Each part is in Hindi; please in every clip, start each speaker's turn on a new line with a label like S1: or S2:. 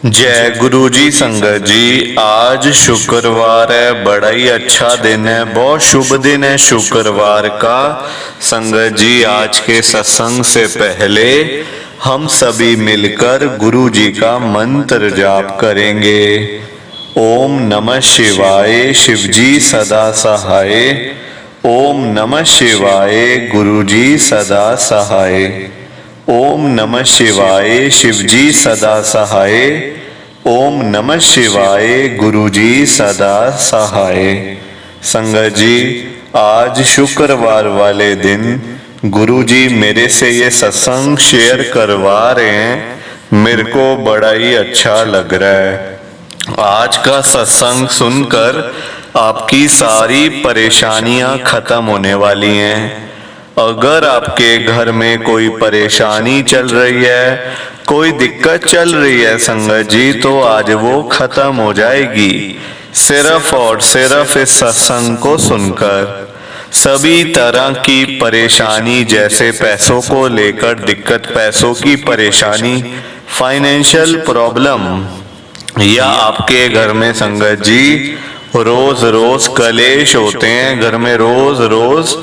S1: जय गुरु जी। संगत जी, आज शुक्रवार है, बड़ा ही अच्छा दिन है, बहुत शुभ दिन है शुक्रवार का। संगत जी, आज के सत्संग से पहले हम सभी मिलकर गुरु जी का मंत्र जाप करेंगे। ओम नमः शिवाय, शिव जी सदा सहाय। ओम नमः शिवाय, गुरु जी सदा सहाय। ओम नमः शिवाय, शिव जी सदा सहाय। ओम नमः शिवाय, गुरु जी सदा सहाय। संगत जी, आज शुक्रवार वाले दिन गुरु जी मेरे से ये सत्संग शेयर करवा रहे हैं, मेरे को बड़ा ही अच्छा लग रहा है। आज का सत्संग सुनकर आपकी सारी परेशानियां खत्म होने वाली हैं। अगर आपके घर में कोई परेशानी चल रही है, कोई दिक्कत चल रही है संगत जी, तो आज वो खत्म हो जाएगी सिर्फ और सिर्फ इस सत्संग को सुनकर। सभी तरह की परेशानी, जैसे पैसों को लेकर दिक्कत, पैसों की परेशानी, फाइनेंशियल प्रॉब्लम, या आपके घर में संगत जी रोज रोज कलेश होते हैं, घर में रोज रोज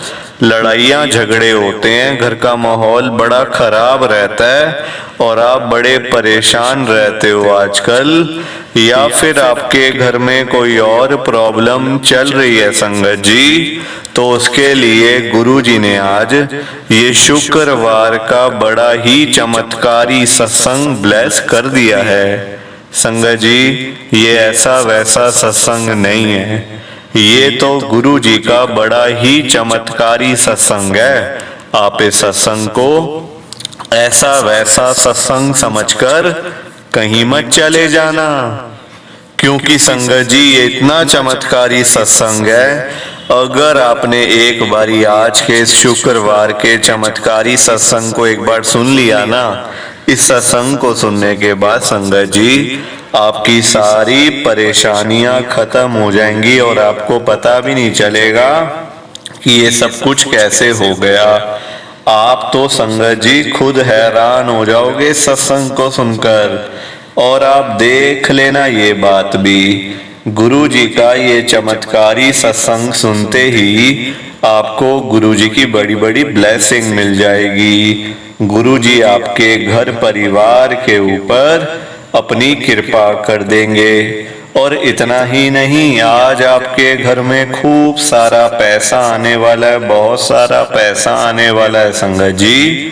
S1: लड़ाइयाँ झगड़े होते हैं, घर का माहौल बड़ा खराब रहता है और आप बड़े परेशान रहते हो आजकल, या फिर आपके घर में कोई और प्रॉब्लम चल रही है संगत जी, तो उसके लिए गुरु जी ने आज ये शुक्रवार का बड़ा ही चमत्कारी सत्संग ब्लेस कर दिया है। संगत जी, ये ऐसा वैसा सत्संग नहीं है, ये तो गुरु जी का बड़ा ही चमत्कारी सत्संग है। आप इस सत्संग को ऐसा वैसा सत्संग समझकर कहीं मत चले जाना, क्योंकि संगत जी ये इतना चमत्कारी सत्संग है। अगर आपने एक बारी आज के इस शुक्रवार के चमत्कारी सत्संग को एक बार सुन लिया ना, इस सत्संग को सुनने के बाद संगत जी आपकी सारी परेशानियां खत्म हो जाएंगी और आपको पता भी नहीं चलेगा कि ये सब कुछ कैसे हो गया। आप तो संगत जी खुद हैरान हो जाओगे सत्संग को सुनकर। और आप देख लेना ये बात भी, गुरु जी का ये चमत्कारी सत्संग सुनते ही आपको गुरु जी की बड़ी बड़ी ब्लेसिंग मिल जाएगी। गुरु जी आपके घर परिवार के ऊपर अपनी कृपा कर देंगे। और इतना ही नहीं, आज आपके घर में खूब सारा पैसा आने वाला है, बहुत सारा पैसा आने वाला है संगत जी,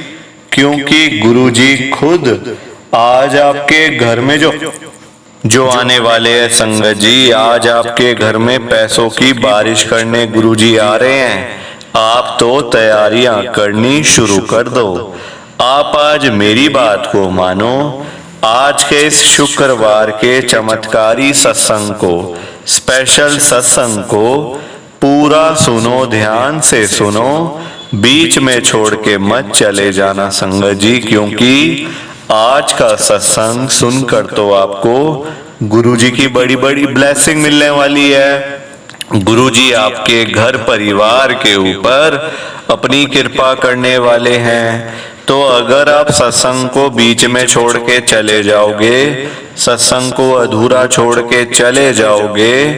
S1: क्योंकि गुरु जी खुद आज आपके घर में जो आने वाले हैं संगत जी, आज आपके घर में पैसों की बारिश करने गुरु जी आ रहे हैं। आप तो तैयारियां करनी शुरू कर दो। आप आज मेरी बात को मानो, आज के इस शुक्रवार के चमत्कारी सत्संग को, स्पेशल सत्संग को पूरा सुनो, ध्यान से सुनो, बीच में छोड़ के मत चले जाना संगत जी, क्योंकि आज का सत्संग सुनकर तो आपको गुरु जी की बड़ी बड़ी ब्लेसिंग मिलने वाली है। गुरु जी आपके घर परिवार के ऊपर अपनी कृपा करने वाले हैं। तो अगर आप सत्संग को बीच में छोड़ के चले जाओगे, सत्संग को अधूरा छोड़ के चले जाओगे,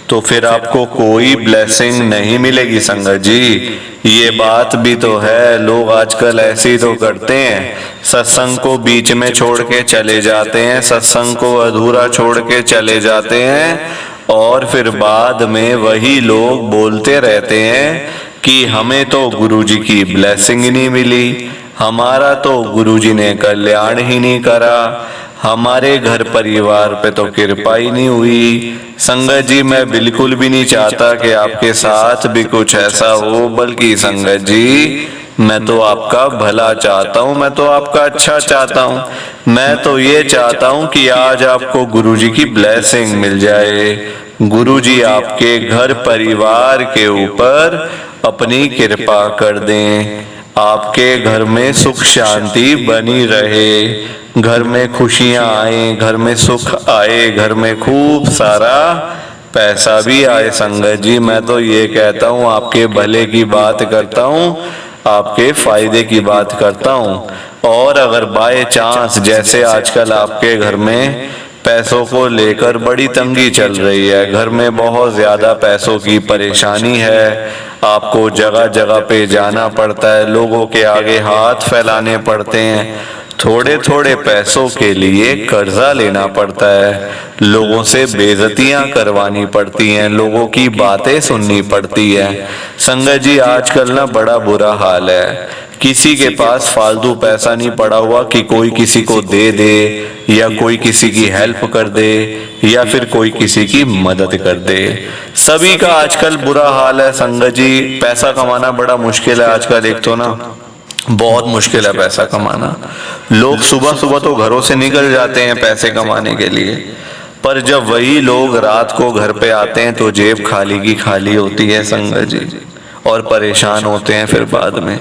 S1: तो फिर आपको कोई ब्लेसिंग नहीं मिलेगी संगत जी। ये बात भी तो है, लोग आजकल ऐसे ही तो करते हैं, सत्संग को बीच में छोड़ के चले जाते हैं, सत्संग को अधूरा छोड़ के चले जाते हैं, और फिर बाद में वही लोग बोलते रहते हैं कि हमें तो गुरु जी की ब्लेसिंग ही नहीं मिली, हमारा तो गुरु जी ने कल्याण ही नहीं करा, हमारे घर परिवार पे तो कृपा ही नहीं हुई। संगत जी, मैं बिल्कुल भी नहीं चाहता कि आपके साथ भी कुछ ऐसा हो, बल्कि संगत जी मैं तो आपका भला चाहता हूँ, मैं तो आपका अच्छा चाहता हूँ। मैं तो ये चाहता हूँ कि आज आपको गुरु जी की ब्लेसिंग मिल जाए, गुरु जी आपके घर परिवार के ऊपर अपनी कृपा कर दें, आपके घर में सुख शांति बनी रहे, घर में खुशियां आए, घर में सुख आए, घर में खूब सारा पैसा भी आए संगत जी। मैं तो ये कहता हूँ, आपके भले की बात करता हूँ, आपके फायदे की बात करता हूँ। और अगर बाय चांस जैसे आजकल आपके घर में पैसों को लेकर बड़ी तंगी चल रही है, घर में बहुत ज्यादा पैसों की परेशानी है, आपको जगह जगह पे जाना पड़ता है, लोगों के आगे हाथ फैलाने पड़ते हैं, थोड़े थोड़े पैसों के लिए कर्जा लेना पड़ता है, लोगों से बेइज्जतियां करवानी पड़ती हैं, लोगों की बातें सुननी पड़ती है। संगत जी आजकल ना बड़ा बुरा हाल है, किसी के पास फालतू पैसा नहीं पड़ा हुआ कि कोई किसी को दे दे या कोई किसी की हेल्प कर दे या फिर कोई किसी की मदद कर दे। सभी का आजकल बुरा हाल है संगत जी, पैसा कमाना बड़ा मुश्किल है आजकल। एक तो ना बहुत मुश्किल है पैसा कमाना, लोग सुबह सुबह तो घरों से निकल जाते हैं पैसे कमाने के लिए, पर जब वही लोग रात को घर पे आते हैं तो जेब खाली की खाली होती है संगत जी, और परेशान होते हैं फिर बाद में।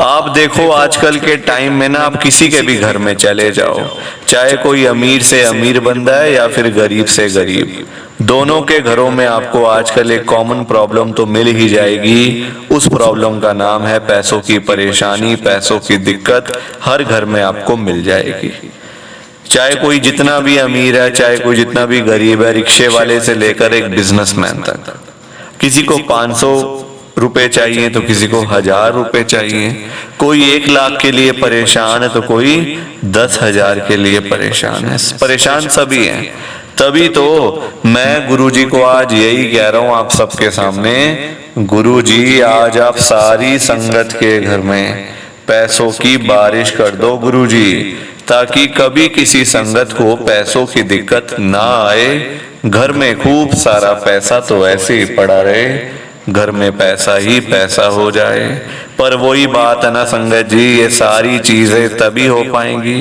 S1: आप देखो आजकल के टाइम में ना, आप किसी के भी घर में चले जाओ, चाहे कोई अमीर से अमीर बंदा है या फिर गरीब से गरीब, दोनों के घरों में आपको आजकल एक कॉमन प्रॉब्लम तो मिल ही जाएगी। उस प्रॉब्लम का नाम है पैसों की परेशानी, पैसों की दिक्कत हर घर में आपको मिल जाएगी। चाहे कोई जितना भी अमीर है, चाहे कोई जितना भी गरीब है, रिक्शे वाले से लेकर एक बिजनेसमैन तक, किसी को 500 रुपए चाहिए तो किसी को 1000 रुपए चाहिए, कोई 1 लाख के लिए परेशान है तो कोई 10,000 के लिए परेशान है। परेशान सभी हैं। तभी तो मैं गुरुजी को आज यही कह रहा हूं आप सबके सामने, गुरुजी आज आप सारी संगत के घर में पैसों की बारिश कर दो गुरुजी, ताकि कभी किसी संगत को पैसों की दिक्कत ना आए। घर में खूब सारा पैसा तो ऐसे ही पड़ा रहे, घर में पैसा ही पैसा हो जाए। पर वही बात है ना संगत जी, ये सारी चीजें तभी हो पाएंगी,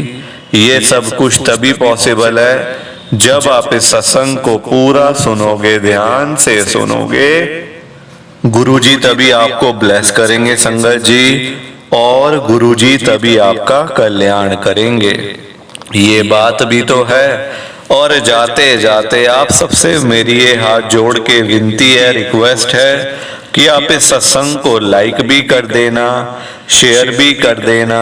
S1: ये सब कुछ तभी पॉसिबल है जब आप इस सत्संग को पूरा सुनोगे, ध्यान से सुनोगे। गुरुजी तभी आपको ब्लेस करेंगे संगत जी, और गुरुजी तभी आपका कल्याण करेंगे। ये बात भी तो है। और जाते जाते आप सबसे मेरी ये हाथ जोड़ के विनती है, रिक्वेस्ट है कि आप इस सत्संग को लाइक भी कर देना, शेयर भी कर देना।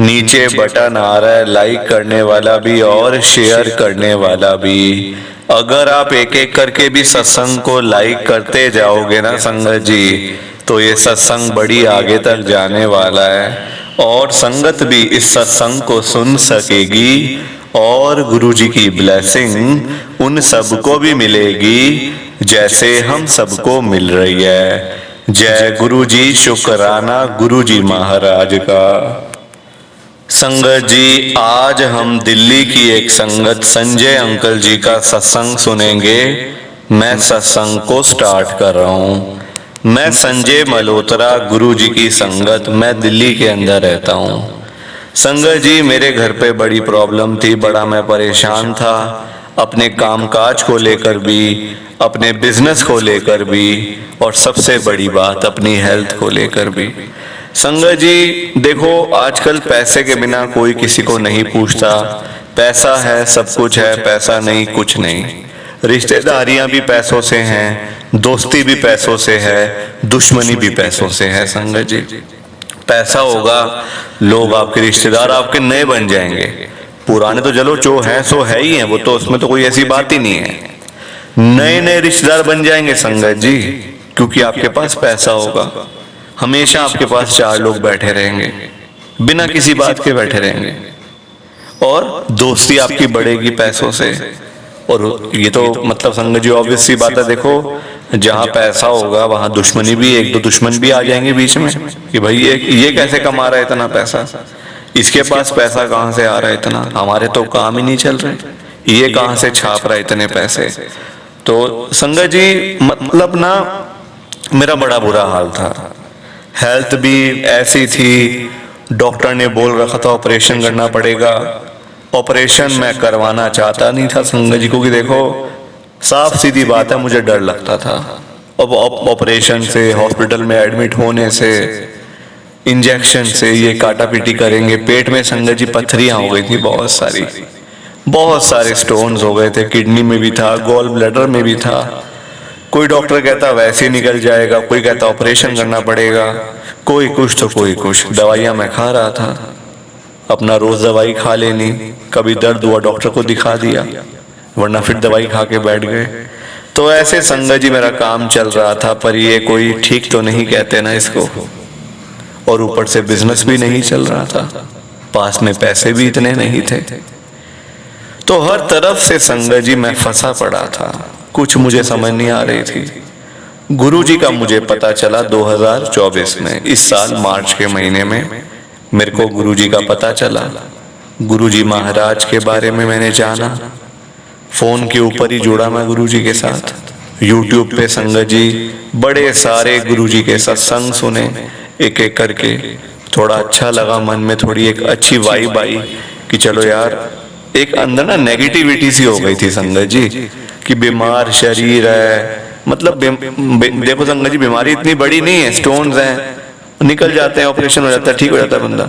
S1: नीचे बटन आ रहा है लाइक करने वाला भी और शेयर करने वाला भी। अगर आप एक एक करके भी सत्संग को लाइक करते जाओगे ना संगत जी, तो ये सत्संग बड़ी आगे तक जाने वाला है और संगत भी इस सत्संग को सुन सकेगी और गुरुजी की ब्लेसिंग उन सबको भी मिलेगी जैसे हम सबको मिल रही है। जय गुरुजी, शुक्राना गुरुजी महाराज का। संगत जी आज हम दिल्ली की एक संगत संजय अंकल जी का सत्संग सुनेंगे। मैं सत्संग को स्टार्ट कर रहा हूँ। मैं संजय मल्होत्रा, गुरुजी की संगत, मैं दिल्ली के अंदर रहता हूँ। संगत जी मेरे घर पे बड़ी प्रॉब्लम थी, बड़ा मैं परेशान था, अपने कामकाज को लेकर भी, अपने बिजनेस को लेकर भी, और सबसे बड़ी बात अपनी हेल्थ को लेकर भी। संगत जी देखो आजकल पैसे के बिना कोई किसी को नहीं पूछता। पैसा है सब कुछ है, पैसा नहीं कुछ नहीं। रिश्तेदारियां भी पैसों से हैं, दोस्ती भी पैसों से है, दुश्मनी भी पैसों से है। संगत जी पैसा होगा, लोग आपके रिश्तेदार आपके नए बन जाएंगे, पुराने तो चलो जो है सो है ही है, वो तो उसमें तो कोई ऐसी बात ही नहीं है। नए नए रिश्तेदार बन जाएंगे संगत जी, क्योंकि आपके पास पैसा होगा। हमेशा आपके पास 4 लोग बैठे रहेंगे, बिना किसी बात के बैठे रहेंगे, और दोस्ती आपकी बढ़ेगी पैसों से। और ये तो मतलब संगत जी ऑब्वियस सी बात है, देखो जहाँ पैसा होगा वहां दुश्मनी भी, 1-2 दुश्मन भी आ जाएंगे बीच में कि भाई ये कैसे कमा रहा है इतना पैसा, इसके पास पैसा कहाँ से आ रहा है इतना, हमारे तो काम ही नहीं चल रहे, ये कहाँ से छाप रहा है इतने पैसे। तो संगत जी मतलब ना मेरा बड़ा बुरा हाल था, हेल्थ भी ऐसी थी, डॉक्टर ने बोल रखा था ऑपरेशन करना पड़ेगा। ऑपरेशन मैं करवाना चाहता नहीं था संगत जी, क्योंकि देखो साफ सीधी बात है मुझे डर लगता था। अब ऑपरेशन से, हॉस्पिटल में एडमिट होने से, इंजेक्शन से, ये काटा पीटी करेंगे, पेट में संगत जी पत्थरियां हो गई थी बहुत सारे स्टोन्स हो गए थे, किडनी में भी था, गॉल ब्लैडर में भी था। कोई डॉक्टर कहता वैसे ही निकल जाएगा, कोई कहता ऑपरेशन करना पड़ेगा, कोई कुछ तो कोई कुछ। दवाइयां मैं खा रहा था, अपना रोज दवाई खा लेनी, कभी दर्द हुआ डॉक्टर को दिखा दिया, वरना फिर दवाई खा के बैठ गए। तो ऐसे संगत जी मेरा काम चल रहा था, पर ये कोई ठीक तो नहीं कहते ना इसको। और ऊपर से बिजनेस भी नहीं चल रहा था, पास में पैसे भी इतने नहीं थे। तो हर तरफ से संगत जी मैं फंसा पड़ा था, कुछ मुझे समझ नहीं आ रही थी। गुरुजी का मुझे पता चला 2024 में, इस साल मार्च के महीने में मेरे को गुरुजी का पता चला। गुरुजी महाराज के बारे में मैंने जाना, फोन के ऊपर ही जुड़ा मैं गुरुजी के साथ। यूट्यूब पे संगत जी बड़े सारे गुरुजी के सत्संग सुने एक एक करके। थोड़ा अच्छा लगा, मन में थोड़ी एक अच्छी वाइब आई कि चलो यार, एक अंदर ना नेगेटिविटी सी हो गई थी संगत जी कि बीमार शरीर है। मतलब देखो संगत जी, बीमारी इतनी बड़ी नहीं है, स्टोन्स हैं, निकल जाते हैं, ऑपरेशन हो जाता है, ठीक हो जाता है बंदा,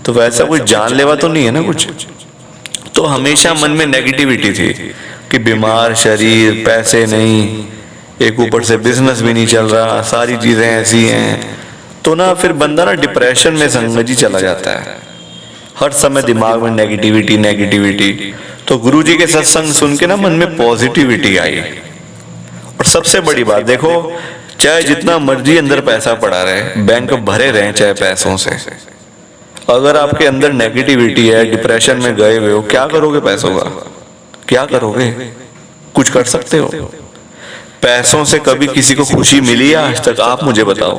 S1: तो वैसा कुछ जानलेवा तो नहीं है ना कुछ। तो हमेशा मन में नेगेटिविटी थी कि बीमार शरीर, पैसे नहीं, एक ऊपर से बिजनेस भी नहीं चल रहा, सारी चीजें ऐसी हैं। तो ना फिर बंदा ना डिप्रेशन में संगत जी चला जाता है, हर समय दिमाग में नेगेटिविटी नेगेटिविटी। तो गुरुजी के सत्संग सुन के ना मन में पॉजिटिविटी आई। और सबसे बड़ी बात देखो, चाहे जितना मर्जी अंदर पैसा पड़ा रहे, बैंक भरे रहे चाहे पैसों से, अगर आपके अंदर नेगेटिविटी है, डिप्रेशन में गए हुए हो, क्या करोगे पैसों का? क्या करोगे? कुछ कर सकते हो? पैसों से कभी किसी को खुशी मिली है आज तक? आप मुझे बताओ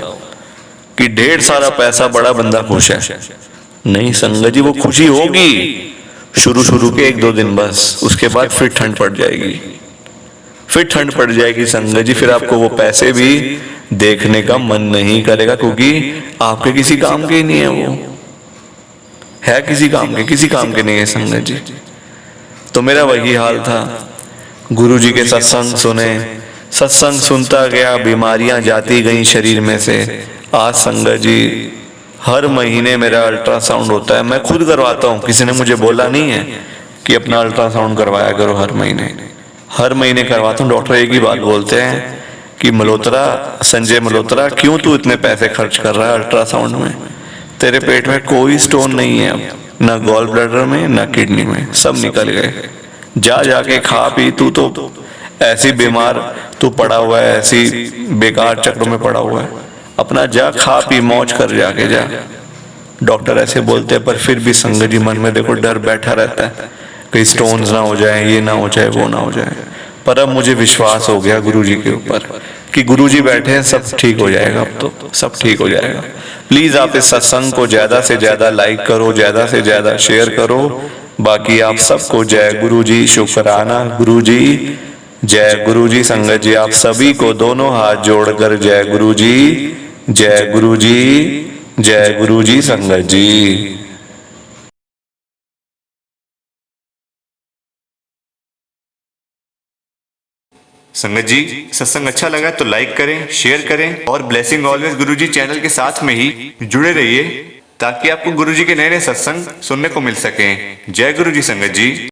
S1: कि ढेर सारा पैसा बड़ा बंदा खुश है? नहीं संगत जी, वो खुशी होगी शुरू के 1-2 दिन बस, उसके बाद फिर ठंड पड़ जाएगी, फिर ठंड पड़ जाएगी संगत जी। फिर आपको वो पैसे भी देखने का मन नहीं करेगा, क्योंकि आपके किसी काम के ही नहीं है, वो है किसी काम के, किसी काम के नहीं है संगत जी। तो मेरा वही हाल था, गुरुजी के सत्संग सुने, सत्संग सुनता गया, बीमारियां जाती गई शरीर में से। आज संगत जी हर महीने मेरा अल्ट्रासाउंड होता है, मैं खुद करवाता हूँ, किसी ने मुझे बोला नहीं है कि अपना अल्ट्रासाउंड करवाया करो। हर महीने करवाता हूँ। डॉक्टर एक ही बात बोलते हैं कि मल्होत्रा, संजय मल्होत्रा, क्यों तू इतने पैसे खर्च कर रहा है अल्ट्रासाउंड में? तेरे पेट में कोई स्टोन नहीं है अब, ना गॉल ब्लैडर में ना किडनी में, सब निकल गए। जा जाके खा पी, तू तो ऐसी बीमार तू पड़ा हुआ है, ऐसी बेकार चक्रों में पड़ा हुआ है, अपना जा खा पी मौज कर, जाके जा। डॉक्टर ऐसे बोलते हैं, पर फिर भी संगत जी मन में देखो डर बैठा रहता है, कहीं स्टोन्स ना हो जाए, ये ना हो जाए, वो ना हो जाए। पर अब मुझे विश्वास हो गया गुरुजी के ऊपर कि गुरुजी बैठे हैं, सब ठीक हो जाएगा, अब तो सब ठीक हो जाएगा। प्लीज आप इस सत्संग को ज्यादा से ज्यादा लाइक करो, ज्यादा से ज्यादा शेयर करो। बाकी आप सबको जय गुरुजी, शुक्राना गुरुजी, जय गुरुजी। संगत जी आप सभी को दोनों हाथ जोड़कर जय गुरुजी, जय गुरुजी, जय गुरुजी संगत जी। संगत जी सत्संग अच्छा लगा तो लाइक करें, शेयर करें और ब्लेसिंग ऑलवेज गुरुजी चैनल के साथ में ही जुड़े रहिए, ताकि आपको गुरुजी के नए नए सत्संग सुनने को मिल सकें। जय गुरुजी संगत जी।